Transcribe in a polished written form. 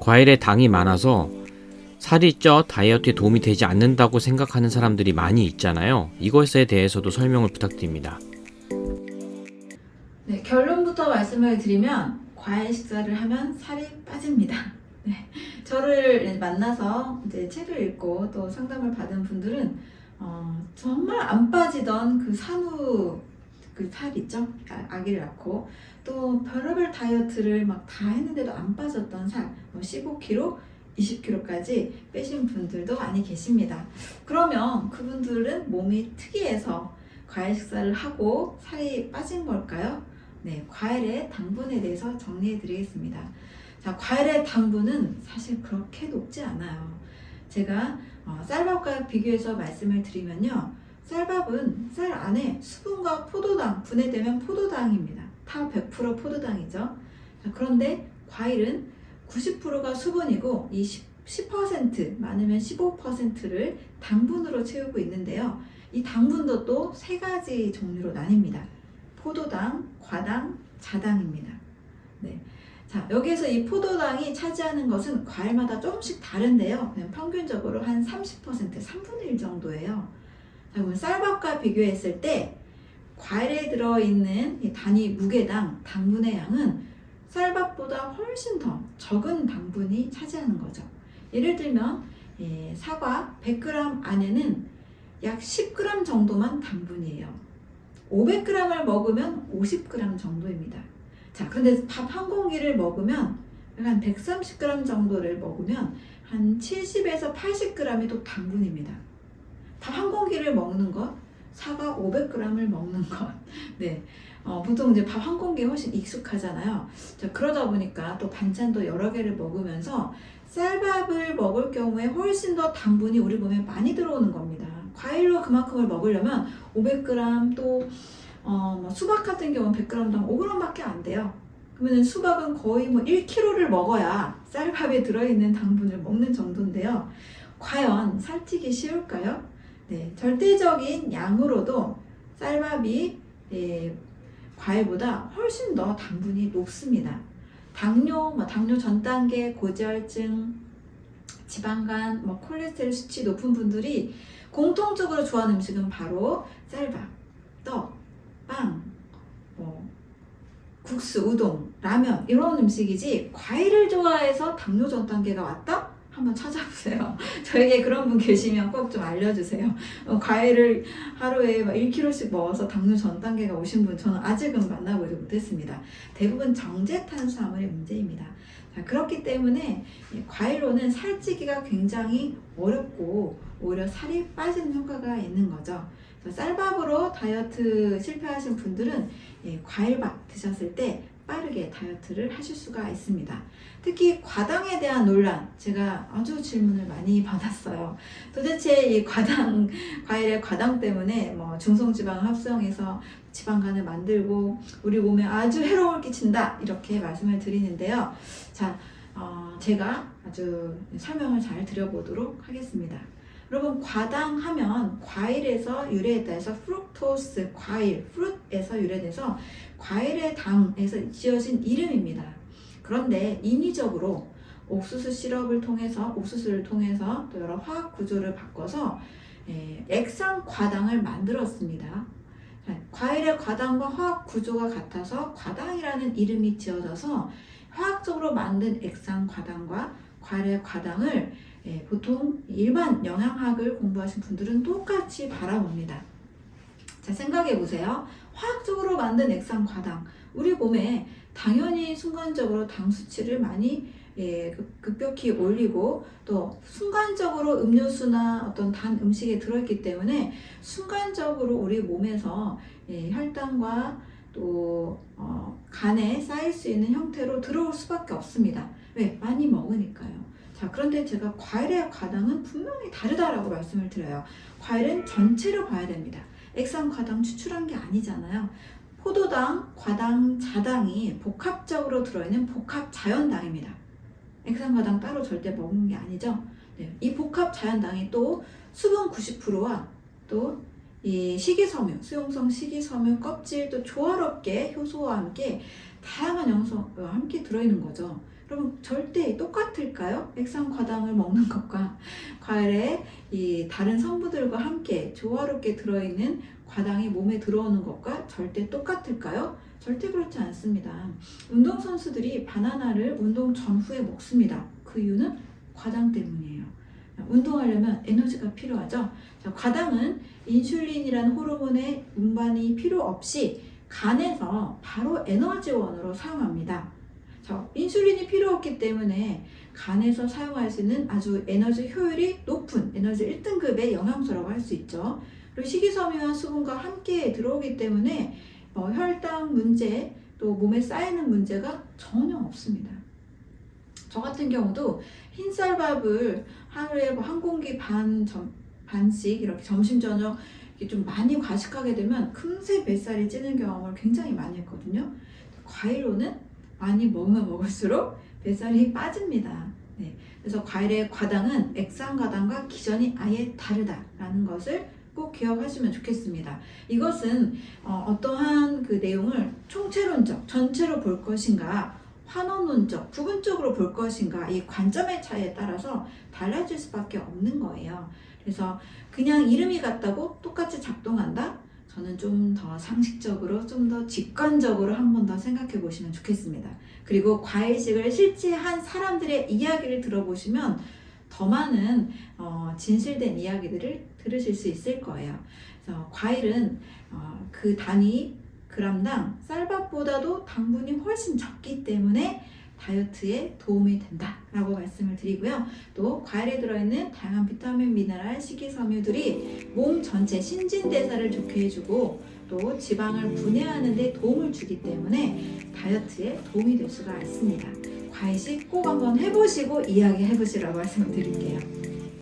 과일에 당이 많아서 살이 쪄 다이어트에 도움이 되지 않는다고 생각하는 사람들이 많이 있잖아요. 이것에 대해서도 설명을 부탁드립니다. 네, 결론부터 말씀을 드리면 과일 식사를 하면 살이 빠집니다. 네, 저를 만나서 이제 책을 읽고 또 상담을 받은 분들은 정말 안 빠지던 그 산후 그 살 있죠? 아기를 낳고 또 별의별 다이어트를 막 다 했는데도 안 빠졌던 살, 15kg, 20kg까지 빼신 분들도 많이 계십니다. 그러면 그분들은 몸이 특이해서 과일 식사를 하고 살이 빠진 걸까요? 네, 과일의 당분에 대해서 정리해 드리겠습니다. 자, 과일의 당분은 사실 그렇게 높지 않아요. 제가 쌀밥과 비교해서 말씀을 드리면요. 쌀밥은 쌀 안에 수분과 포도당, 분해되면 포도당입니다. 다 100% 포도당이죠. 자, 그런데 과일은 90%가 수분이고 이 10% 많으면 15%를 당분으로 채우고 있는데요. 이 당분도 또 세 가지 종류로 나뉩니다. 포도당, 과당, 자당입니다. 네. 자, 여기에서 이 포도당이 차지하는 것은 과일마다 조금씩 다른데요. 그냥 평균적으로 한 30%, 3분의 1 정도예요. 자, 그럼 쌀밥과 비교했을 때 과일에 들어있는 이 단위 무게당 당분의 양은 쌀밥보다 훨씬 더 적은 당분이 차지하는 거죠. 예를 들면 사과 100g 안에는 약 10g 정도만 당분이에요. 500g을 먹으면 50g 정도입니다. 자, 그런데 밥 한 공기를 먹으면 한 130g 정도를 먹으면 한 70에서 80g이 또 당분입니다. 밥 한 공기를 먹는 것, 사과 500g을 먹는 것. 네. 보통 이제 밥 한 공기에 훨씬 익숙하잖아요. 자, 그러다 보니까 또 반찬도 여러 개를 먹으면서 쌀밥을 먹을 경우에 훨씬 더 당분이 우리 몸에 많이 들어오는 겁니다. 과일로 그만큼을 먹으려면 500g 또 수박 같은 경우는 100g당 5g밖에 안 돼요. 그러면 수박은 거의 1kg를 먹어야 쌀밥에 들어있는 당분을 먹는 정도인데요. 과연 살찌기 쉬울까요? 네, 절대적인 양으로도 쌀밥이 과일보다 훨씬 더 당분이 높습니다. 당뇨 전 단계, 고지혈증, 지방간, 콜레스테롤 수치 높은 분들이 공통적으로 좋아하는 음식은 바로 쌀밥, 떡, 빵, 국수, 우동, 라면 이런 음식이지 과일을 좋아해서 당뇨 전 단계가 왔다? 한번 찾아보세요. 저에게 그런 분 계시면 꼭 좀 알려주세요. 과일을 하루에 1kg씩 먹어서 당뇨 전 단계가 오신 분 저는 아직은 만나보지 못했습니다. 대부분 정제탄수화물의 문제입니다. 자, 그렇기 때문에 과일로는 살찌기가 굉장히 어렵고 오히려 살이 빠지는 효과가 있는 거죠. 쌀밥으로 다이어트 실패하신 분들은 과일밥 드셨을 때 빠르게 다이어트를 하실 수가 있습니다. 특히 과당에 대한 논란, 제가 아주 질문을 많이 받았어요. 도대체 이 과일의 과당 때문에 중성지방을 합성해서 지방간을 만들고 우리 몸에 아주 해로움을 끼친다 이렇게 말씀을 드리는데요. 자, 제가 아주 설명을 잘 드려보도록 하겠습니다. 여러분, 과당 하면 과일에서 유래했다 해서 프룩토스, 과일, 프루트에서 유래돼서 과일의 당에서 지어진 이름입니다. 그런데 인위적으로 옥수수를 통해서 또 여러 화학 구조를 바꿔서 액상 과당을 만들었습니다. 과일의 과당과 화학 구조가 같아서 과당이라는 이름이 지어져서 화학적으로 만든 액상 과당과 과일의 과당을 보통 일반 영양학을 공부하신 분들은 똑같이 바라봅니다. 자, 생각해 보세요. 화학적으로 만든 액상 과당, 우리 몸에 당연히 순간적으로 당 수치를 많이 급격히 올리고 또 순간적으로 음료수나 어떤 단 음식에 들어있기 때문에 순간적으로 우리 몸에서 혈당과 또 간에 쌓일 수 있는 형태로 들어올 수밖에 없습니다. 왜? 많이 먹으니까요. 자, 그런데 제가 과일의 과당은 분명히 다르다라고 말씀을 드려요. 과일은 전체를 봐야 됩니다. 액상 과당 추출한 게 아니잖아요. 포도당, 과당, 자당이 복합적으로 들어있는 복합 자연당입니다. 액상 과당 따로 절대 먹는 게 아니죠. 네, 이 복합 자연당이 또 수분 90%와 또 이 식이섬유, 수용성 식이섬유 껍질 또 조화롭게 효소와 함께 다양한 영양소가 함께 들어있는 거죠. 그럼 절대 똑같을까요? 액상과당을 먹는 것과 과일에 이 다른 성분들과 함께 조화롭게 들어있는 과당이 몸에 들어오는 것과 절대 똑같을까요? 절대 그렇지 않습니다. 운동선수들이 바나나를 운동 전후에 먹습니다. 그 이유는 과당 때문이에요. 운동하려면 에너지가 필요하죠. 자, 과당은 인슐린이라는 호르몬의 운반이 필요 없이 간에서 바로 에너지원으로 사용합니다. 자, 인슐린이 필요 없기 때문에 간에서 사용할 수 있는 아주 에너지 효율이 높은 에너지 1등급의 영양소라고 할 수 있죠. 그리고 식이섬유와 수분과 함께 들어오기 때문에 혈당 문제 또 몸에 쌓이는 문제가 전혀 없습니다. 저 같은 경우도 흰쌀밥을 하루에 한 공기 반씩 이렇게 점심 저녁 이렇게 좀 많이 과식하게 되면 금세 뱃살이 찌는 경험을 굉장히 많이 했거든요. 과일로는 많이 먹으면 먹을수록 뱃살이 빠집니다. 네, 그래서 과일의 과당은 액상과당과 기전이 아예 다르다라는 것을 꼭 기억하시면 좋겠습니다. 이것은 어떠한 그 내용을 총체론적, 전체로 볼 것인가, 환원론적, 부분적으로 볼 것인가, 이 관점의 차이에 따라서 달라질 수밖에 없는 거예요. 그래서 그냥 이름이 같다고 똑같이 작동한다? 저는 좀 더 상식적으로, 좀 더 직관적으로 한 번 더 생각해 보시면 좋겠습니다. 그리고 과일식을 실제 한 사람들의 이야기를 들어보시면 더 많은 진실된 이야기들을 들으실 수 있을 거예요. 그래서 과일은 그 단위 그람당 쌀밥보다도 당분이 훨씬 적기 때문에 다이어트에 도움이 된다라고 말씀을 드리고요. 또 과일에 들어있는 다양한 비타민, 미네랄, 식이섬유들이 몸 전체 신진대사를 좋게 해주고 또 지방을 분해하는 데 도움을 주기 때문에 다이어트에 도움이 될 수가 있습니다. 과일식 꼭 한번 해보시고 이야기해보시라고 말씀을 드릴게요.